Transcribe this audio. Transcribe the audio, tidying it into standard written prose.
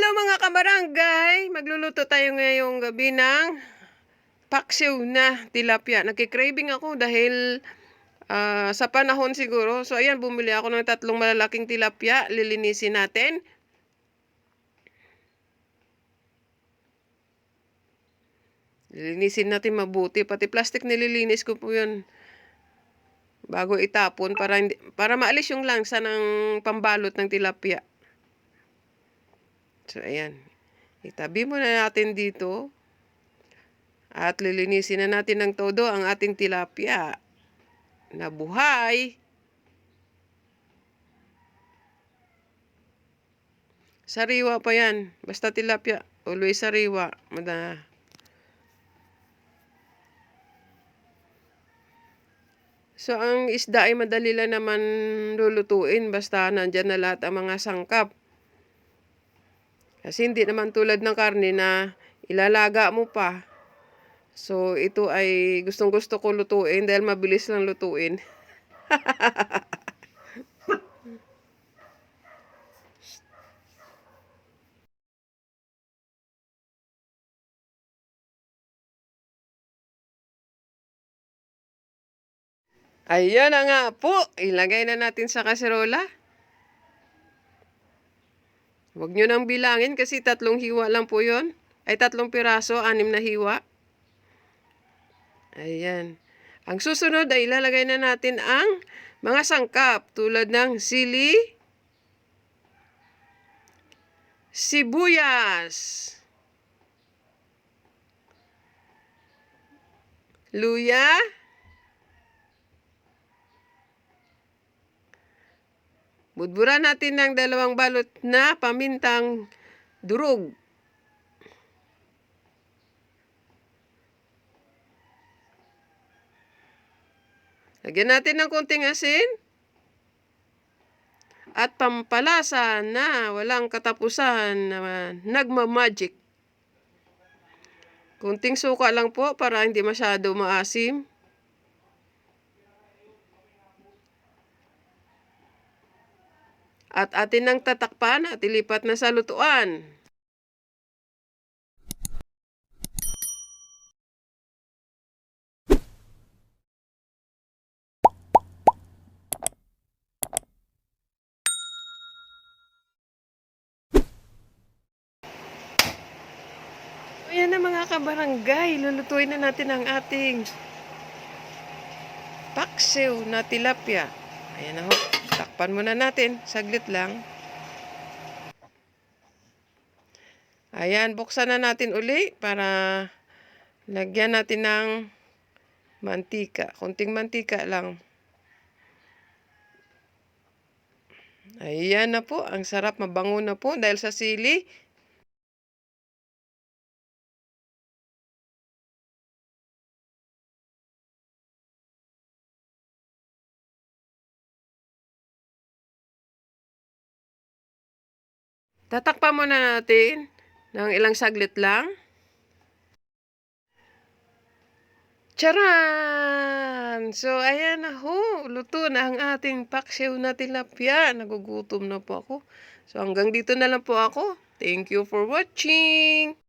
Hello mga kabarangay! Magluluto tayo ngayong gabi ng paksiw na tilapia. Nagki-craving ako dahil sa panahon siguro. So ayan, bumili ako ng 3 malalaking tilapia. Lilinisin natin. Lilinisin natin mabuti. Pati plastic nililinis ko po yun. Bago itapon para maalis yung langsa ng pambalot ng tilapia. So ayan. Itabi muna natin dito. At lilinisin na natin ng todo ang ating tilapia na buhay. Sariwa pa yan. Basta tilapia, always sariwa. So, ang isda ay madali lang naman lulutuin. Basta nandyan na lahat ang mga sangkap. Kasi hindi naman tulad ng karne na ilalaga mo pa. So, ito ay gustong-gusto ko lutuin dahil mabilis lang lutuin. Ayan na nga po. Ilagay na natin sa kaserola. Huwag nyo nang bilangin kasi 3 hiwa lang po yon. Ay 3 piraso, 6 na hiwa. Ayan. Ang susunod ay ilalagay na natin ang mga sangkap tulad ng sili, sibuyas, luya, budburan natin ng 2 balot na pamintang durog. Lagyan natin ng konting asin at pampalasa na walang katapusan na nagmamagic. Konting suka lang po para hindi masyado maasim. At atin nang tatakpan at ilipat na sa lutuan. Ayan na mga kabarangay, lulutuin na natin ang ating paksiw na tilapia. Ayan na ho, takpan muna natin, saglit lang. Ayan, buksan na natin uli para lagyan natin ng mantika. Konting mantika lang. Ayan na po, ang sarap, mabango na po dahil sa sili. Tatakpan muna natin ng ilang saglit lang. Charan! So, ayan na ho. Luto na ang ating paksiw na tilapia. Nagugutom na po ako. So, hanggang dito na lang po ako. Thank you for watching!